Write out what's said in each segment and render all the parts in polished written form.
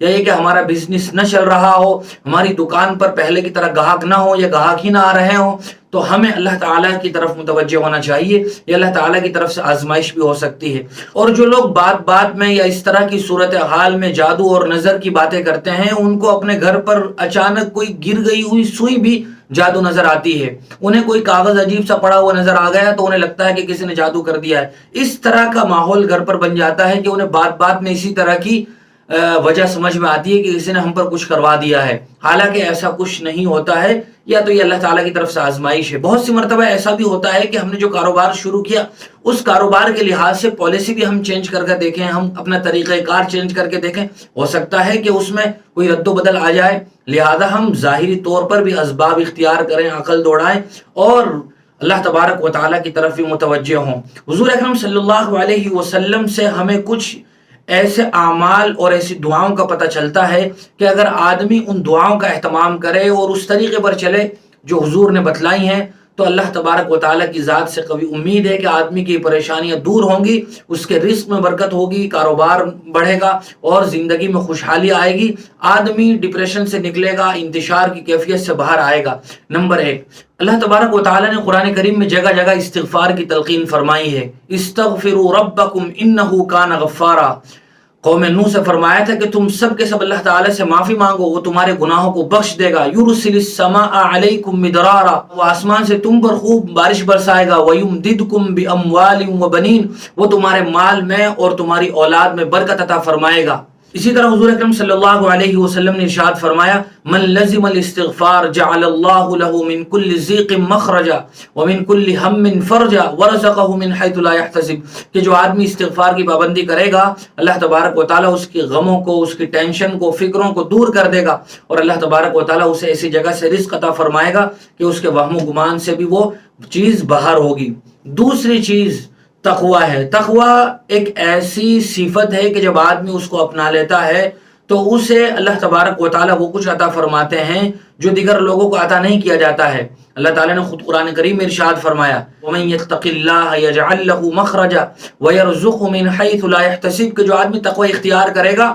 یا یہ کہ ہمارا بزنس نہ چل رہا ہو، ہماری دکان پر پہلے کی طرح گاہک نہ ہو یا گاہک ہی نہ آ رہے ہوں، تو ہمیں اللہ تعالیٰ کی طرف متوجہ ہونا چاہیے. یہ اللہ تعالیٰ کی طرف سے آزمائش بھی ہو سکتی ہے. اور جو لوگ بات بات میں یا اس طرح کی صورتحال میں جادو اور نظر کی باتیں کرتے ہیں، ان کو اپنے گھر پر اچانک کوئی گر گئی ہوئی سوئی بھی جادو نظر آتی ہے. انہیں کوئی کاغذ عجیب سا پڑا ہوا نظر آ گیا تو انہیں لگتا ہے کہ کسی نے جادو کر دیا ہے. اس طرح کا ماحول گھر پر بن جاتا ہے کہ انہیں بات بات میں اسی طرح کی وجہ سمجھ میں آتی ہے کہ کسی نے ہم پر کچھ کروا دیا ہے، حالانکہ ایسا کچھ نہیں ہوتا ہے. یا تو یہ اللہ تعالیٰ کی طرف سے آزمائش ہے. بہت سی مرتبہ ایسا بھی ہوتا ہے کہ ہم نے جو کاروبار شروع کیا اس کاروبار کے لحاظ سے پالیسی بھی ہم چینج کر کے دیکھیں، ہم اپنا طریقہ کار چینج کر کے دیکھیں، ہو سکتا ہے کہ اس میں کوئی رد و بدل آ جائے. لہذا ہم ظاہری طور پر بھی اسباب اختیار کریں، عقل دوڑائیں اور اللہ تبارک و تعالیٰ کی طرف بھی متوجہ ہوں. حضور اکرم صلی اللہ علیہ وسلم سے ہمیں کچھ ایسے اعمال اور ایسی دعاؤں کا پتہ چلتا ہے کہ اگر آدمی ان دعاؤں کا اہتمام کرے اور اس طریقے پر چلے جو حضور نے بتلائی ہیں تو اللہ تبارک و تعالیٰ کی ذات سے قوی امید ہے کہ آدمی کی پریشانیاں دور ہوں گی، اس کے رزق میں برکت ہوگی، کاروبار بڑھے گا اور زندگی میں خوشحالی آئے گی، آدمی ڈپریشن سے نکلے گا، انتشار کی کیفیت سے باہر آئے گا. نمبر 1، اللہ تبارک و تعالیٰ نے قرآن کریم میں جگہ جگہ استغفار کی تلقین فرمائی ہے. استغفروا ربکم انہ کان غفارا. قوم نوح سے فرمایا تھا کہ تم سب کے سب اللہ تعالیٰ سے معافی مانگو، وہ تمہارے گناہوں کو بخش دے گا. یرسل السماء علیکم مدرارا، وہ آسمان سے تم پر خوب بارش برسائے گا. ویمددکم باموال وبنین، وہ تمہارے مال میں اور تمہاری اولاد میں برکت عطا فرمائے گا. اسی طرح حضور اکرم صلی اللہ علیہ وسلم نے ارشاد فرمایا، من لزم الاستغفار جعل اللہ له من كل ضیق مخرجا ومن كل هم فرجا ورزقه من حيث لا يحتسب، کہ جو آدمی استغفار کی پابندی کرے گا اللہ تبارک و تعالیٰ اس کی غموں کو، اس کی ٹینشن کو، فکروں کو دور کر دے گا اور اللہ تبارک و تعالیٰ اسے ایسی جگہ سے رزق عطا فرمائے گا کہ اس کے وہم و گمان سے بھی وہ چیز باہر ہوگی. دوسری چیز تقوی ہے. تقوی ایک ایسی صفت ہے کہ جب آدمی اس کو اپنا لیتا ہے تو اسے اللہ تبارک و تعالیٰ وہ کچھ عطا فرماتے ہیں جو دیگر لوگوں کو عطا نہیں کیا جاتا ہے. اللہ تعالیٰ نے خود قرآن کریم میں ارشاد فرمایا، وَمَن يَتَّقِ اللَّهَ يَجْعَل لَّهُ مَخْرَجًا وَيَرْزُقْهُ مِنْ حَيْثُ لَا يَحْتَسِبُ، کہ جو آدمی تقوی اختیار کرے گا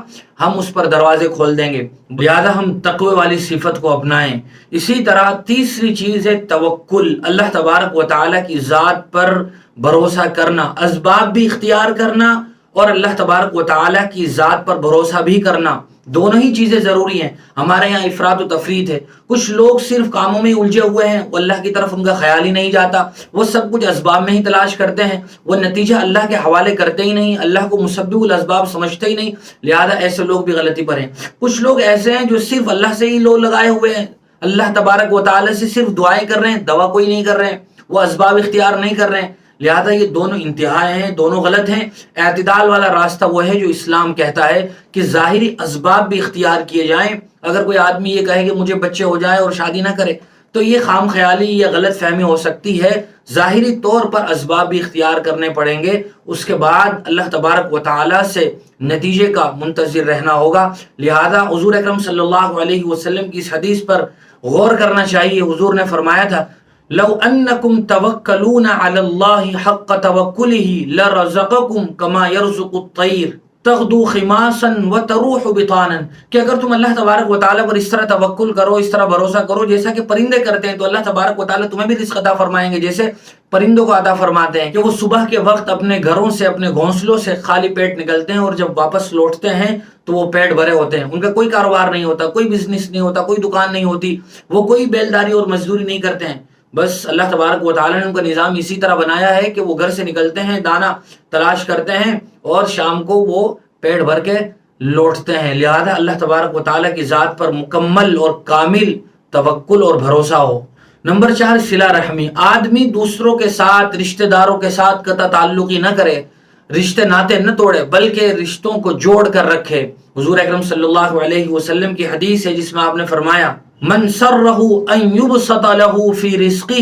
ہم اس پر دروازے کھول دیں گے. لہذا ہم تقوی والی صفت کو اپنائیں. اسی طرح تیسری چیز ہے توکل، اللہ تبارک و تعالیٰ کی ذات پر بھروسہ کرنا، اسباب بھی اختیار کرنا اور اللہ تبارک و تعالیٰ کی ذات پر بھروسہ بھی کرنا. دونوں ہی چیزیں ضروری ہیں. ہمارے یہاں افراط و تفریط ہے، کچھ لوگ صرف کاموں میں الجھے ہوئے ہیں، وہ اللہ کی طرف ان کا خیال ہی نہیں جاتا، وہ سب کچھ اسباب میں ہی تلاش کرتے ہیں، وہ نتیجہ اللہ کے حوالے کرتے ہی نہیں، اللہ کو مسبب الاسباب سمجھتے ہی نہیں. لہذا ایسے لوگ بھی غلطی پر ہیں. کچھ لوگ ایسے ہیں جو صرف اللہ سے ہی لو لگائے ہوئے ہیں، اللہ تبارک و تعالیٰ سے صرف دعائیں کر رہے ہیں، دوا کوئی نہیں کر رہے ہیں، وہ اسباب اختیار نہیں کر رہے ہیں. لہذا یہ دونوں انتہائیں ہیں، دونوں غلط ہیں. اعتدال والا راستہ وہ ہے جو اسلام کہتا ہے کہ ظاہری اسباب بھی اختیار کیے جائیں. اگر کوئی آدمی یہ کہے کہ مجھے بچے ہو جائیں اور شادی نہ کرے تو یہ خام خیالی یا غلط فہمی ہو سکتی ہے. ظاہری طور پر اسباب بھی اختیار کرنے پڑیں گے، اس کے بعد اللہ تبارک و تعالیٰ سے نتیجے کا منتظر رہنا ہوگا. لہذا حضور اکرم صلی اللہ علیہ وسلم کی اس حدیث پر غور کرنا چاہیے. حضور نے فرمایا تھا، لو انکم توکلون علی اللہ حق توکلہ لرزقکم کما یرزق الطیر تغدو خماسا وتروح بطانا، کہ اگر تم اللہ تبارک و تعالیٰ پر اس طرح توکل کرو، اس طرح بھروسہ کرو جیسا کہ پرندے کرتے ہیں، تو اللہ تبارک و تعالیٰ تمہیں بھی رزق عطا فرمائیں گے جیسے پرندوں کو عطا فرماتے ہیں. کہ وہ صبح کے وقت اپنے گھروں سے، اپنے گھونسلوں سے خالی پیٹ نکلتے ہیں اور جب واپس لوٹتے ہیں تو وہ پیٹ بھرے ہوتے ہیں. ان کا کوئی کاروبار نہیں ہوتا، کوئی بزنس نہیں ہوتا، کوئی دکان نہیں ہوتی، وہ کوئی بیلداری اور مزدوری نہیں کرتے ہیں. بس اللہ تبارک و تعالیٰ نے ان کا نظام اسی طرح بنایا ہے کہ وہ گھر سے نکلتے ہیں، دانہ تلاش کرتے ہیں اور شام کو وہ پیٹ بھر کے لوٹتے ہیں. لہذا اللہ تبارک و تعالیٰ کی ذات پر مکمل اور کامل توکل اور بھروسہ ہو. نمبر 4، صلہ رحمی. آدمی دوسروں کے ساتھ، رشتہ داروں کے ساتھ قطع تعلقی نہ کرے، رشتے ناطے نہ توڑے، بلکہ رشتوں کو جوڑ کر رکھے. حضور اکرم صلی اللہ علیہ وسلم کی حدیث ہے جس میں آپ نے فرمایا، من سرہ ان یبسط لہ فی رزقہ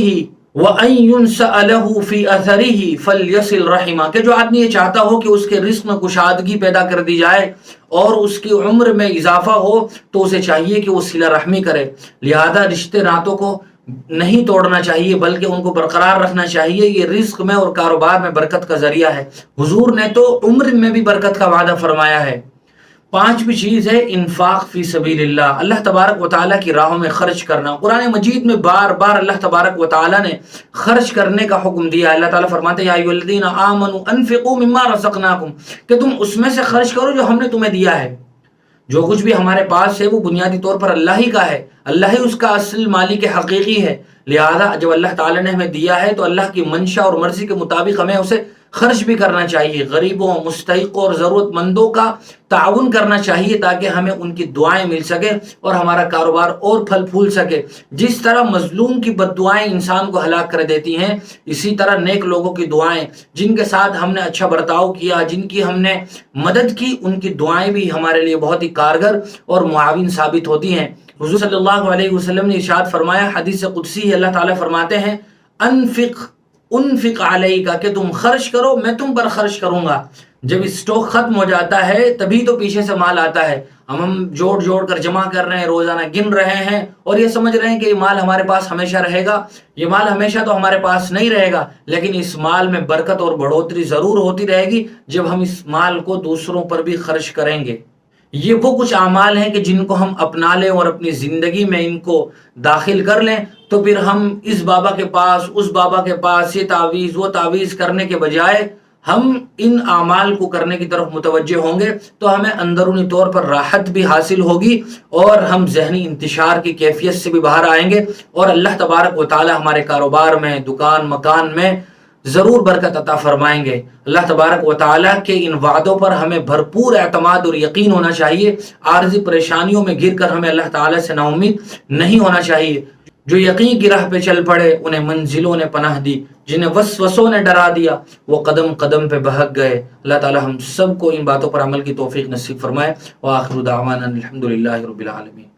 وان ینسأ لہ فی اثرہ فلیصل رحمہ، کہ جو آدمی یہ چاہتا ہو کہ اس کے رزق میں کشادگی پیدا کر دی جائے اور اس کی عمر میں اضافہ ہو تو اسے چاہیے کہ وہ صلہ رحمی کرے. لہذا رشتے ناطوں کو نہیں توڑنا چاہیے بلکہ ان کو برقرار رکھنا چاہیے. یہ رزق میں اور کاروبار میں برکت کا ذریعہ ہے. حضور نے تو عمر میں بھی برکت کا وعدہ فرمایا ہے. پانچویں چیز ہے انفاق فی سبیل اللہ، اللہ تبارک و تعالیٰ کی راہوں میں خرچ کرنا۔ قرآن مجید میں بار بار اللہ تبارک و تعالیٰ نے خرچ کرنے کا حکم دیا۔ اللہ تعالیٰ فرماتے ہیں یا ایھا الذین آمنوا انفقوا مما رزقناکم، کہ تم اس میں سے خرچ کرو جو ہم نے تمہیں دیا ہے۔ جو کچھ بھی ہمارے پاس ہے وہ بنیادی طور پر اللہ ہی کا ہے، اللہ ہی اس کا اصل مالک حقیقی ہے، لہذا جب اللہ تعالیٰ نے ہمیں دیا ہے تو اللہ کی منشا اور مرضی کے مطابق ہمیں اسے خرچ بھی کرنا چاہیے۔ غریبوں، مستحقوں اور ضرورت مندوں کا تعاون کرنا چاہیے تاکہ ہمیں ان کی دعائیں مل سکے اور ہمارا کاروبار اور پھل پھول سکے۔ جس طرح مظلوم کی بد دعائیں انسان کو ہلاک کر دیتی ہیں، اسی طرح نیک لوگوں کی دعائیں، جن کے ساتھ ہم نے اچھا برتاؤ کیا، جن کی ہم نے مدد کی، ان کی دعائیں بھی ہمارے لیے بہت ہی کارگر اور معاون ثابت ہوتی ہیں۔ حضور صلی اللہ علیہ وسلم نے ارشاد فرمایا، حدیث قدسی ہے، اللہ تعالیٰ فرماتے ہیں انفق علیک، کہ تم خرچ کرو میں تم پر خرچ کروں گا۔ جب اسٹاک ختم ہو جاتا ہے تبھی تو پیچھے سے مال آتا ہے۔ ہم جوڑ کر جمع کر رہے ہیں، روزانہ گن رہے ہیں اور یہ سمجھ رہے ہیں کہ یہ مال ہمارے پاس ہمیشہ رہے گا۔ یہ مال ہمیشہ تو ہمارے پاس نہیں رہے گا، لیکن اس مال میں برکت اور بڑھوتری ضرور ہوتی رہے گی جب ہم اس مال کو دوسروں پر بھی خرچ کریں گے۔ یہ وہ کچھ اعمال ہیں کہ جن کو ہم اپنا لیں اور اپنی زندگی میں ان کو داخل کر لیں، تو پھر ہم اس بابا کے پاس اس بابا کے پاس یہ تعویذ وہ تعویذ کرنے کے بجائے ہم ان اعمال کو کرنے کی طرف متوجہ ہوں گے تو ہمیں اندرونی طور پر راحت بھی حاصل ہوگی اور ہم ذہنی انتشار کی کیفیت سے بھی باہر آئیں گے، اور اللہ تبارک و تعالی ہمارے کاروبار میں، دکان مکان میں ضرور برکت عطا فرمائیں گے۔ اللہ تبارک و تعالیٰ کے ان وعدوں پر ہمیں بھرپور اعتماد اور یقین ہونا چاہیے۔ عارضی پریشانیوں میں گر کر ہمیں اللہ تعالیٰ سے نا امید نہیں ہونا چاہیے۔ جو یقین کی راہ پہ چل پڑے انہیں منزلوں نے پناہ دی، جنہیں وسوسوں نے ڈرا دیا وہ قدم قدم پہ بہک گئے۔ اللہ تعالیٰ ہم سب کو ان باتوں پر عمل کی توفیق نصیب فرمائے۔ وآخر دعوانا الحمدللہ رب العالمین۔